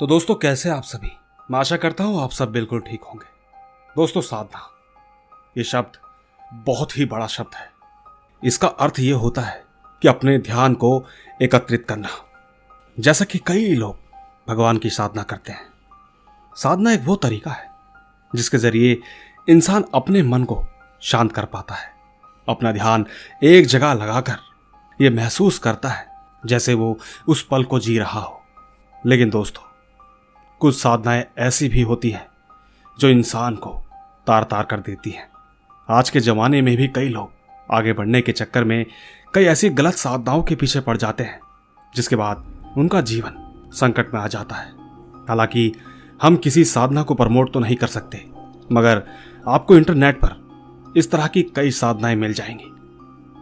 तो दोस्तों, कैसे आप सभी? मैं आशा करता हूं आप सब बिल्कुल ठीक होंगे। दोस्तों, साधना ये शब्द बहुत ही बड़ा शब्द है। इसका अर्थ ये होता है कि अपने ध्यान को एकत्रित करना। जैसा कि कई लोग भगवान की साधना करते हैं। साधना एक वो तरीका है जिसके जरिए इंसान अपने मन को शांत कर पाता है, अपना ध्यान एक जगह लगाकर ये महसूस करता है जैसे वो उस पल को जी रहा हो। लेकिन दोस्तों, कुछ साधनाएं ऐसी भी होती हैं जो इंसान को तार तार कर देती हैं। आज के जमाने में भी कई लोग आगे बढ़ने के चक्कर में कई ऐसी गलत साधनाओं के पीछे पड़ जाते हैं जिसके बाद उनका जीवन संकट में आ जाता है। हालांकि हम किसी साधना को प्रमोट तो नहीं कर सकते, मगर आपको इंटरनेट पर इस तरह की कई साधनाएं मिल जाएंगी।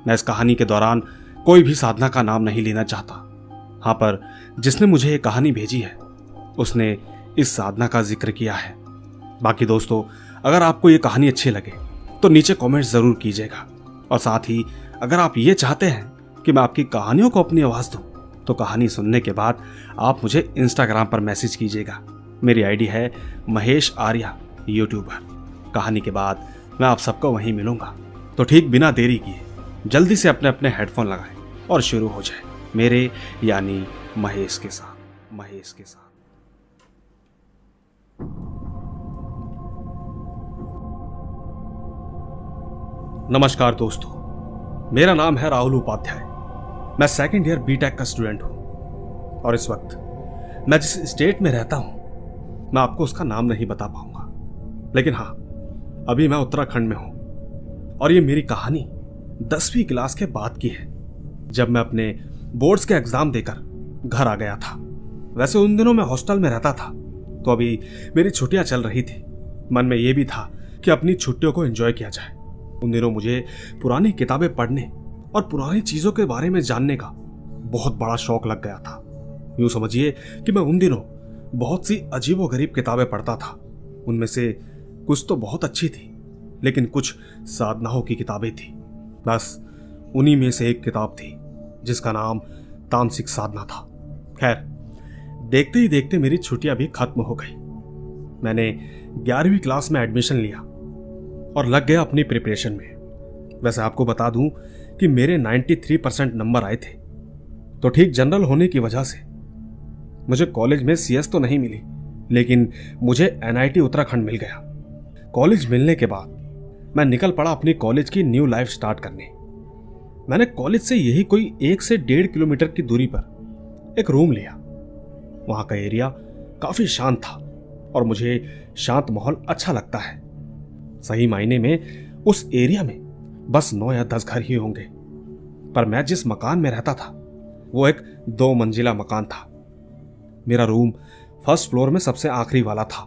मैं इस कहानी के दौरान कोई भी साधना का नाम नहीं लेना चाहता। हाँ, पर जिसने मुझे ये कहानी भेजी है उसने इस साधना का जिक्र किया है। बाकी दोस्तों, अगर आपको ये कहानी अच्छी लगे तो नीचे कमेंट जरूर कीजिएगा, और साथ ही अगर आप ये चाहते हैं कि मैं आपकी कहानियों को अपनी आवाज दूं तो कहानी सुनने के बाद आप मुझे इंस्टाग्राम पर मैसेज कीजिएगा। मेरी आईडी है महेश आर्या यूट्यूबर। कहानी के बाद मैं आप सबको वहीं मिलूंगा। तो ठीक बिना देरी किए जल्दी से अपने अपने हेडफोन लगाएं और शुरू हो जाए मेरे यानी महेश के साथ। नमस्कार दोस्तों, मेरा नाम है राहुल उपाध्याय। मैं सेकंड ईयर बीटेक का स्टूडेंट हूं, और इस वक्त मैं जिस स्टेट में रहता हूं मैं आपको उसका नाम नहीं बता पाऊंगा। लेकिन हाँ, अभी मैं उत्तराखंड में हूं, और ये मेरी कहानी 10वीं क्लास के बाद की है, जब मैं अपने बोर्ड्स के एग्जाम देकर घर आ गया था। वैसे उन दिनों मैं हॉस्टल में रहता था, तो अभी मेरी छुट्टियां चल रही थी। मन में यह भी था कि अपनी छुट्टियों को एंजॉय किया जाए। उन दिनों मुझे पुरानी किताबें पढ़ने और पुरानी चीजों के बारे में जानने का बहुत बड़ा शौक लग गया था। यूं समझिए कि मैं उन दिनों बहुत सी अजीबोगरीब किताबें पढ़ता था। उनमें से कुछ तो बहुत अच्छी थी, लेकिन कुछ साधनाओं की किताबें थी। बस उन्हीं में से एक किताब थी जिसका नाम तामसिक साधना था। खैर, देखते ही देखते मेरी छुट्टियां भी खत्म हो गई। मैंने 11वीं क्लास में एडमिशन लिया और लग गया अपनी प्रिपरेशन में। वैसे आपको बता दूं कि मेरे 93% नंबर आए थे, तो ठीक जनरल होने की वजह से मुझे कॉलेज में सीएस तो नहीं मिली, लेकिन मुझे एनआईटी उत्तराखंड मिल गया। कॉलेज मिलने के बाद मैं निकल पड़ा अपनी कॉलेज की न्यू लाइफ स्टार्ट करने। मैंने कॉलेज से यही कोई 1 से 1.5 किलोमीटर की दूरी पर एक रूम लिया। वहां का एरिया काफी शांत था, और मुझे शांत माहौल अच्छा लगता है। सही मायने में उस एरिया में बस 9 या 10 घर ही होंगे, पर मैं जिस मकान में रहता था वो एक 2 मंजिला मकान था। मेरा रूम फर्स्ट फ्लोर में सबसे आखिरी वाला था,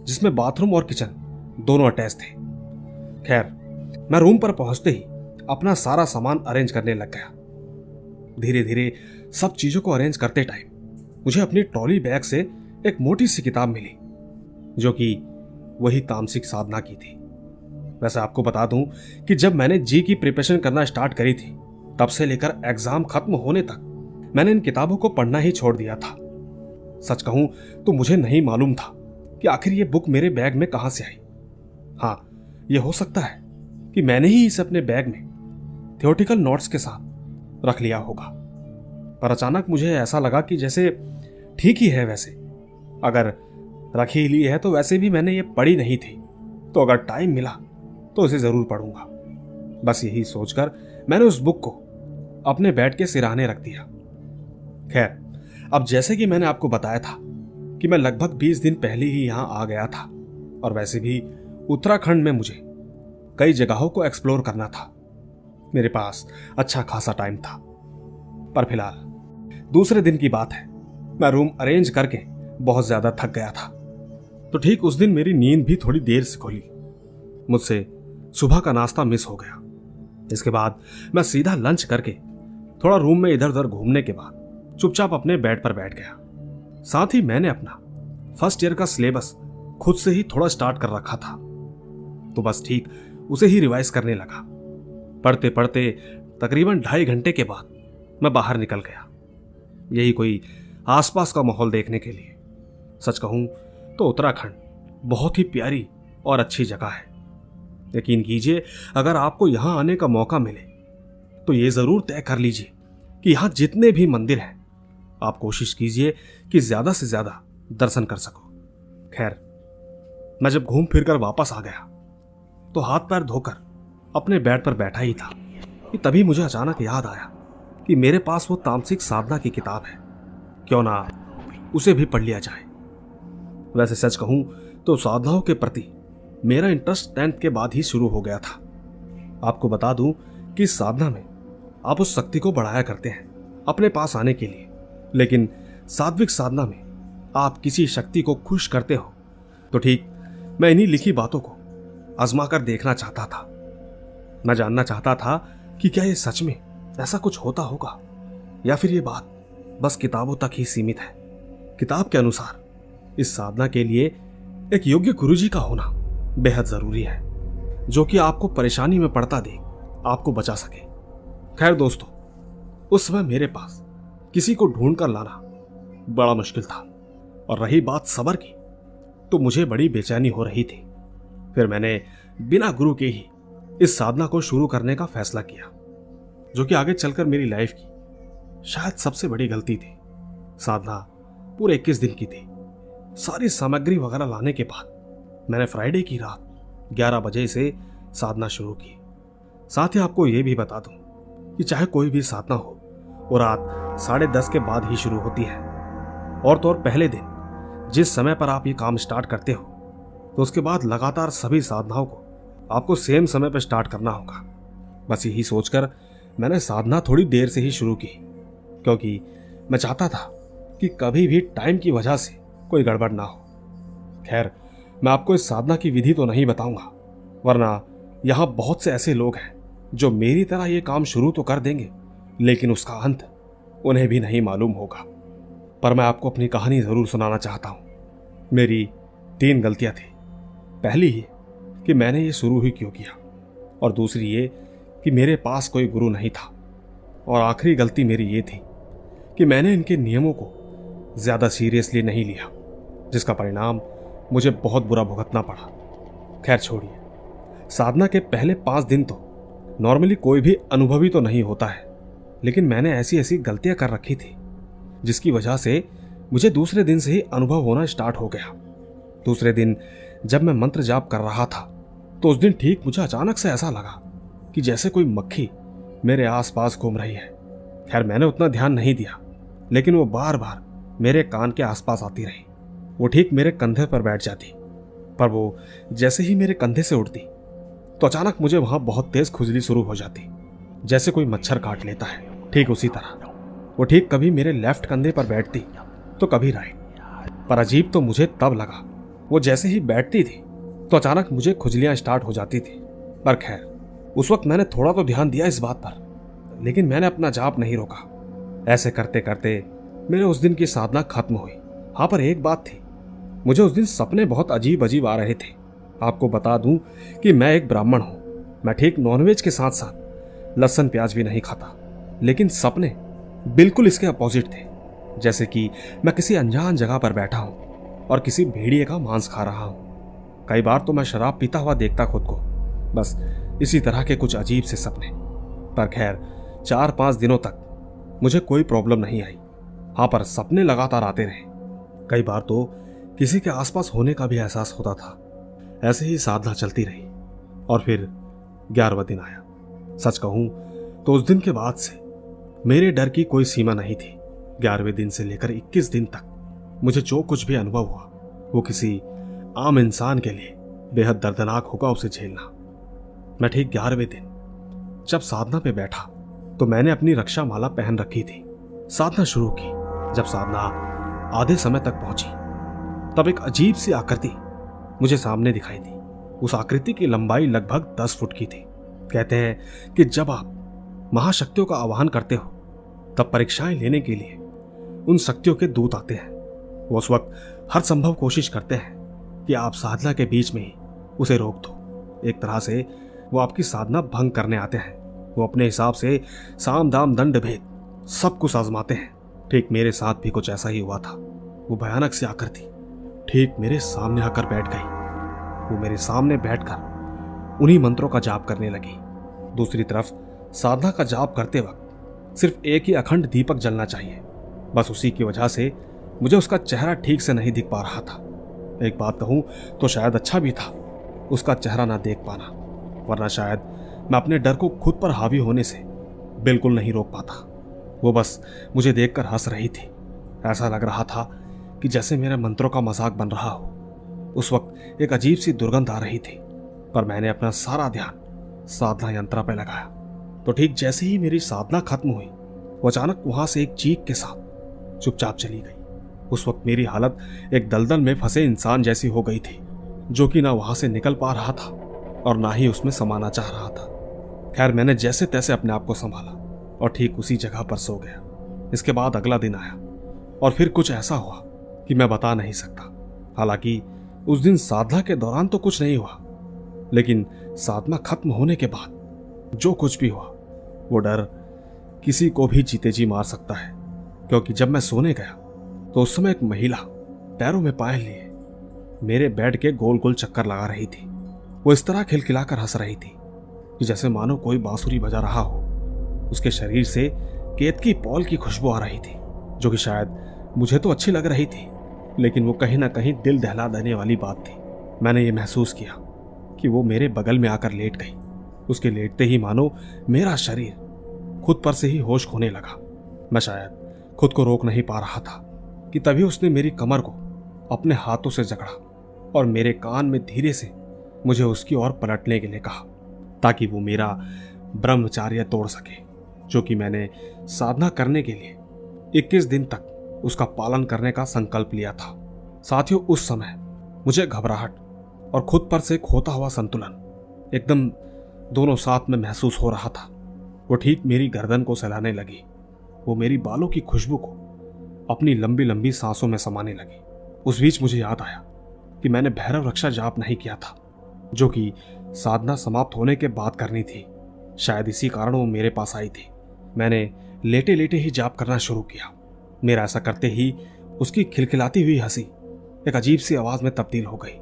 जिसमें बाथरूम और किचन दोनों अटैच थे। खैर, मैं रूम पर पहुंचते ही अपना सारा सामान अरेंज करने लग गया। धीरे धीरे सब चीजों को अरेंज करते टाइम मुझे अपनी ट्रॉली बैग से एक मोटी सी किताब मिली, जो कि वही तामसिक साधना की थी। वैसे आपको बता दूं कि जब मैंने जी की प्रिपरेशन करना स्टार्ट करी थी, तब से लेकर एग्जाम खत्म होने तक मैंने इन किताबों को पढ़ना ही छोड़ दिया था। सच कहूं तो मुझे नहीं मालूम था कि आखिर ये बुक मेरे बैग में कहां से आई। हाँ, यह हो सकता है कि मैंने ही इसे अपने बैग में थियोरेटिकल नोट्स के साथ रख लिया होगा, पर अचानक मुझे ऐसा लगा कि जैसे ठीक ही है। वैसे अगर रख ही ली है तो वैसे भी मैंने ये पढ़ी नहीं थी, तो अगर टाइम मिला तो इसे जरूर पढ़ूंगा। बस यही सोचकर मैंने उस बुक को अपने बेड के सिरहाने रख दिया। खैर, अब जैसे कि मैंने आपको बताया था कि मैं लगभग 20 दिन पहले ही यहां आ गया था, और वैसे भी उत्तराखंड में मुझे कई जगहों को एक्सप्लोर करना था। मेरे पास अच्छा खासा टाइम था। पर फिलहाल दूसरे दिन की बात है, मैं रूम अरेंज करके बहुत ज्यादा थक गया था। तो ठीक उस दिन मेरी नींद भी थोड़ी देर से खुली। मुझसे सुबह का नाश्ता मिस हो गया। इसके बाद मैं सीधा लंच करके थोड़ा रूम में इधर उधर घूमने के बाद चुपचाप अपने बेड पर बैठ गया। साथ ही मैंने अपना फर्स्ट ईयर का सिलेबस खुद से ही थोड़ा स्टार्ट कर रखा था, तो बस ठीक उसे ही रिवाइज करने लगा। पढ़ते पढ़ते तकरीबन 2.5 घंटे के बाद मैं बाहर निकल गया, यही कोई आसपास का माहौल देखने के लिए। सच कहूं तो उत्तराखंड बहुत ही प्यारी और अच्छी जगह है। यकीन कीजिए, अगर आपको यहां आने का मौका मिले तो ये जरूर तय कर लीजिए कि यहां जितने भी मंदिर हैं आप कोशिश कीजिए कि ज्यादा से ज्यादा दर्शन कर सको। खैर, मैं जब घूम फिर कर वापस आ गया तो हाथ पैर धोकर अपने बेड पर बैठा ही था कि तभी मुझे अचानक याद आया कि मेरे पास वो तामसिक साधना की किताब है, क्यों ना उसे भी पढ़ लिया जाए। वैसे सच कहूं तो साधनाओं के प्रति मेरा इंटरेस्ट 10th के बाद ही शुरू हो गया था। आपको बता दूं कि इस साधना में आप उस शक्ति को बढ़ाया करते हैं अपने पास आने के लिए, लेकिन सात्विक साधना में आप किसी शक्ति को खुश करते हो। तो ठीक मैं इन्हीं लिखी बातों को आजमा कर देखना चाहता था। मैं जानना चाहता था कि क्या ये सच में ऐसा कुछ होता होगा या फिर ये बात बस किताबों तक ही सीमित है। किताब के अनुसार इस साधना के लिए एक योग्य गुरुजी का होना बेहद जरूरी है, जो कि आपको परेशानी में पड़ता देख आपको बचा सके। खैर दोस्तों, उस समय मेरे पास किसी को ढूंढ कर लाना बड़ा मुश्किल था, और रही बात सब्र की तो मुझे बड़ी बेचैनी हो रही थी। फिर मैंने बिना गुरु के ही इस साधना को शुरू करने का फैसला किया, जो कि आगे चलकर मेरी लाइफ की शायद सबसे बड़ी गलती थी। साधना पूरे 21 दिन की थी। सारी सामग्री वगैरह लाने के बाद मैंने फ्राइडे की रात 11 बजे से साधना शुरू की। साथ ही आपको यह भी बता दूं कि चाहे कोई भी साधना हो वो रात 10:30 के बाद ही शुरू होती है, और तो और पहले दिन जिस समय पर आप ये काम स्टार्ट करते हो तो उसके बाद लगातार सभी साधनाओं को आपको सेम समय पर स्टार्ट करना होगा। बस यही सोचकर मैंने साधना थोड़ी देर से ही शुरू की, क्योंकि मैं चाहता था कि कभी भी टाइम की वजह से कोई गड़बड़ ना हो। खैर, मैं आपको इस साधना की विधि तो नहीं बताऊंगा, वरना यहां बहुत से ऐसे लोग हैं जो मेरी तरह ये काम शुरू तो कर देंगे, लेकिन उसका अंत उन्हें भी नहीं मालूम होगा। पर मैं आपको अपनी कहानी जरूर सुनाना चाहता हूं। मेरी 3 गलतियां थी। पहली ये कि मैंने ये शुरू ही क्यों किया, और दूसरी ये कि मेरे पास कोई गुरु नहीं था, और आखिरी गलती मेरी ये थी कि मैंने इनके नियमों को ज्यादा सीरियसली नहीं लिया, जिसका परिणाम मुझे बहुत बुरा भुगतना पड़ा। खैर छोड़िए, साधना के पहले 5 दिन तो नॉर्मली कोई भी अनुभवी तो नहीं होता है, लेकिन मैंने ऐसी ऐसी गलतियां कर रखी थी जिसकी वजह से मुझे दूसरे दिन से ही अनुभव होना स्टार्ट हो गया। दूसरे दिन जब मैं मंत्र जाप कर रहा था तो उस दिन ठीक मुझे अचानक से ऐसा लगा कि जैसे कोई मक्खी मेरे आसपास घूम रही है। खैर, मैंने उतना ध्यान नहीं दिया, लेकिन वो बार बार मेरे कान के आसपास आती रही। वो ठीक मेरे कंधे पर बैठ जाती, पर वो जैसे ही मेरे कंधे से उठती तो अचानक मुझे वहां बहुत तेज खुजली शुरू हो जाती, जैसे कोई मच्छर काट लेता है। ठीक उसी तरह वो ठीक कभी मेरे लेफ्ट कंधे पर बैठती तो कभी राइट। पर अजीब तो मुझे तब लगा, वो जैसे ही बैठती थी तो अचानक मुझे खुजलियां स्टार्ट हो जाती थी। पर खैर, उस वक्त मैंने थोड़ा तो ध्यान दिया इस बात पर, लेकिन मैंने अपना जाप नहीं रोका। ऐसे करते करते मेरे उस दिन की साधना खत्म हुई। हाँ, पर एक बात थी, मुझे उस दिन सपने बहुत अजीब अजीब आ रहे थे। आपको बता दूं कि मैं एक ब्राह्मण हूं। मैं ठीक नॉनवेज के साथ साथ लहसुन प्याज भी नहीं खाता, लेकिन सपने बिल्कुल इसके अपोजिट थे। जैसे कि मैं किसी अनजान जगह पर बैठा हूं और किसी भेड़िए का मांस खा रहा हूं। कई बार तो मैं शराब पीता हुआ देखता खुद को। बस इसी तरह के कुछ अजीब से सपने। पर खैर, 4-5 दिनों तक मुझे कोई प्रॉब्लम नहीं आई। हाँ, पर सपने लगातार आते रहे। कई बार तो किसी के आसपास होने का भी एहसास होता था। ऐसे ही साधना चलती रही, और फिर 11वां दिन आया। सच कहूं तो उस दिन के बाद से मेरे डर की कोई सीमा नहीं थी। 11वें दिन से लेकर 21 दिन तक मुझे जो कुछ भी अनुभव हुआ वो किसी आम इंसान के लिए बेहद दर्दनाक होगा उसे झेलना। मैं ठीक 11वें दिन जब साधना पे बैठा तो मैंने अपनी रक्षा माला पहन रखी थी। साधना शुरू की। जब साधना आधे समय तक पहुंची तब एक अजीब सी आकृति मुझे सामने दिखाई दी। उस आकृति की लंबाई लगभग 10 फुट की थी। कहते हैं कि जब आप महाशक्तियों का आह्वान करते हो तब परीक्षाएं लेने के लिए उन शक्तियों के दूत आते हैं। वो उस वक्त हर संभव कोशिश करते हैं कि आप साधना के बीच में ही उसे रोक दो। एक तरह से वो आपकी साधना भंग करने आते हैं। वो अपने हिसाब से साम दाम दंड भेद सब कुछ आजमाते हैं। ठीक मेरे साथ भी कुछ ऐसा ही हुआ था। वो भयानक सी आकृति ठीक मेरे सामने आकर बैठ गई। वो मेरे सामने बैठकर उन्हीं मंत्रों का जाप करने लगी। दूसरी तरफ साधना का जाप करते वक्त सिर्फ एक ही अखंड दीपक जलना चाहिए। बस उसी की वजह से मुझे उसका चेहरा ठीक से नहीं दिख पा रहा था। एक बात कहूं तो शायद अच्छा भी था उसका चेहरा ना देख पाना, वरना शायद मैं अपने डर को खुद पर हावी होने से बिल्कुल नहीं रोक पाता। वो बस मुझे देखकर हंस रही थी। ऐसा लग रहा था कि जैसे मेरे मंत्रों का मजाक बन रहा हो। उस वक्त एक अजीब सी दुर्गंध आ रही थी, पर मैंने अपना सारा ध्यान साधना यंत्रा पर लगाया। तो ठीक जैसे ही मेरी साधना खत्म हुई, वो अचानक वहां से एक चीख के साथ चुपचाप चली गई। उस वक्त मेरी हालत एक दलदल में फंसे इंसान जैसी हो गई थी, जो कि ना वहां से निकल पा रहा था और ना ही उसमें समाना चाह रहा था। खैर, मैंने जैसे तैसे अपने आप को संभाला और ठीक उसी जगह पर सो गया। इसके बाद अगला दिन आया और फिर कुछ ऐसा हुआ कि मैं बता नहीं सकता। हालांकि उस दिन साधना के दौरान तो कुछ नहीं हुआ, लेकिन साधना खत्म होने के बाद जो कुछ भी हुआ वो डर किसी को भी जीते जी मार सकता है। क्योंकि जब मैं सोने गया तो उस समय एक महिला पैरों में पायल लिए मेरे बेड के गोल गोल चक्कर लगा रही थी। वो इस तरह खिलखिलाकर हंस रही थी कि जैसे मानो कोई बांसुरी बजा रहा हो। उसके शरीर से केतकी पॉल की खुशबू आ रही थी, जो कि शायद मुझे तो अच्छी लग रही थी, लेकिन वो कहीं ना कहीं दिल दहला देने वाली बात थी। मैंने ये महसूस किया कि वो मेरे बगल में आकर लेट गई। उसके लेटते ही मानो मेरा शरीर खुद पर से ही होश खोने लगा। मैं शायद खुद को रोक नहीं पा रहा था कि तभी उसने मेरी कमर को अपने हाथों से जकड़ा और मेरे कान में धीरे से मुझे उसकी ओर पलटने के लिए कहा, ताकि वो मेरा ब्रह्मचर्य तोड़ सके, जो कि मैंने साधना करने के लिए 21 दिन तक उसका पालन करने का संकल्प लिया था। साथियों, उस समय मुझे घबराहट और खुद पर से खोता हुआ संतुलन एकदम दोनों साथ में महसूस हो रहा था। वो ठीक मेरी गर्दन को सहलाने लगी। वो मेरी बालों की खुशबू को अपनी लंबी लंबी सांसों में समाने लगी। उस बीच मुझे याद आया कि मैंने भैरव रक्षा जाप नहीं किया था, जो कि साधना समाप्त होने के बाद करनी थी। शायद इसी कारण वो मेरे पास आई थी। मैंने लेटे लेटे ही जाप करना शुरू किया। मेरा ऐसा करते ही उसकी खिलखिलाती हुई हंसी एक अजीब सी आवाज में तब्दील हो गई।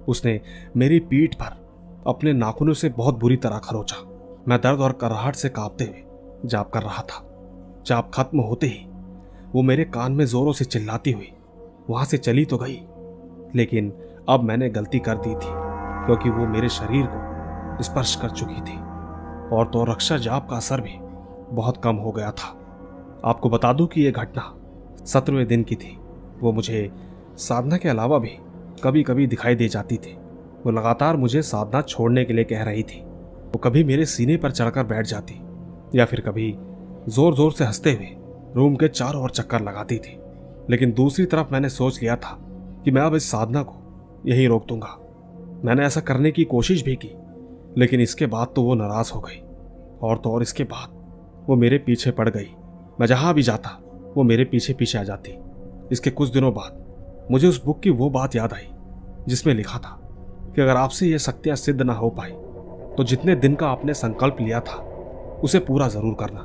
उसने मेरी पीठ पर अपने नाखूनों से बहुत बुरी तरह खरोचा। मैं दर्द और कराहट से कांपते हुए जाप कर रहा था। जाप खत्म होते ही वो मेरे कान में जोरों से चिल्लाती हुई वहां से चली तो गई, लेकिन अब मैंने गलती कर दी थी, क्योंकि वो मेरे शरीर को स्पर्श कर चुकी थी और तो रक्षा जाप का असर भी बहुत कम हो गया था। आपको बता दूं कि यह घटना 17वें दिन की थी। वो मुझे साधना के अलावा भी कभी कभी दिखाई दे जाती थी। वो लगातार मुझे साधना छोड़ने के लिए कह रही थी। वो कभी मेरे सीने पर चढ़कर बैठ जाती या फिर कभी जोर जोर से हंसते हुए रूम के चारों ओर चक्कर लगाती थी। लेकिन दूसरी तरफ मैंने सोच लिया था कि मैं अब इस साधना को यहीं रोक दूंगा। मैंने ऐसा करने की कोशिश भी की, लेकिन इसके बाद तो वो नाराज हो गई और तो और इसके बाद वो मेरे पीछे पड़ गई। मैं जहां भी जाता वो मेरे पीछे पीछे आ जाती। इसके कुछ दिनों बाद मुझे उस बुक की वो बात याद आई जिसमें लिखा था कि अगर आपसे ये शक्तियां सिद्ध ना हो पाई तो जितने दिन का आपने संकल्प लिया था उसे पूरा जरूर करना।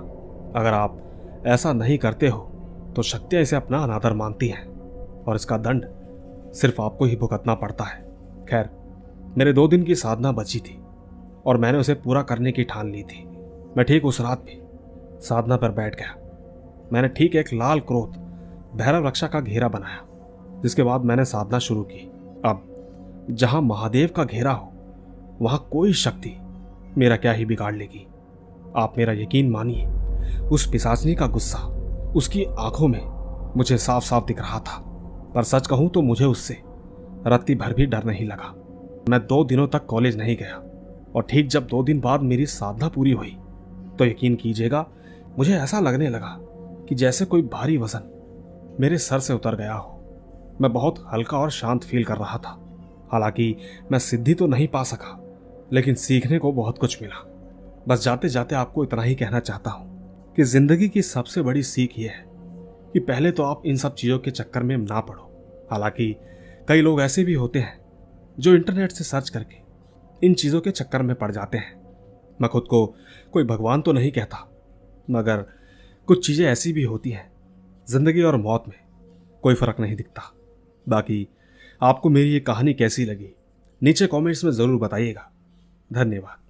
अगर आप ऐसा नहीं करते हो तो शक्तियां इसे अपना अनादर मानती हैं और इसका दंड सिर्फ आपको ही भुगतना पड़ता है। खैर, मेरे 2 दिन की साधना बची थी और मैंने उसे पूरा करने की ठान ली थी। मैं ठीक उस रात भी साधना पर बैठ गया। मैंने ठीक एक लाल क्रोध भैरव रक्षा का घेरा बनाया, जिसके बाद मैंने साधना शुरू की। अब जहां महादेव का घेरा हो वहां कोई शक्ति मेरा क्या ही बिगाड़ लेगी। आप मेरा यकीन मानिए, उस पिशाचनी का गुस्सा उसकी आंखों में मुझे साफ साफ दिख रहा था। पर सच कहूं तो मुझे उससे रत्ती भर भी डर नहीं लगा। मैं 2 दिनों तक कॉलेज नहीं गया और ठीक जब 2 दिन बाद मेरी साधना पूरी हुई तो यकीन कीजिएगा, मुझे ऐसा लगने लगा कि जैसे कोई भारी वजन मेरे सर से उतर गया हो। मैं बहुत हल्का और शांत फील कर रहा था। हालांकि मैं सिद्धि तो नहीं पा सका, लेकिन सीखने को बहुत कुछ मिला। बस जाते जाते आपको इतना ही कहना चाहता हूं कि जिंदगी की सबसे बड़ी सीख यह है कि पहले तो आप इन सब चीजों के चक्कर में ना पड़ो। हालांकि कई लोग ऐसे भी होते हैं जो इंटरनेट से सर्च करके इन चीजों के चक्कर में पड़ जाते हैं। मैं खुद को कोई भगवान तो नहीं कहता, मगर कुछ चीजें ऐसी भी होती हैं, जिंदगी और मौत में कोई फर्क नहीं दिखता। बाकी आपको मेरी ये कहानी कैसी लगी नीचे कमेंट्स में ज़रूर बताइएगा। धन्यवाद।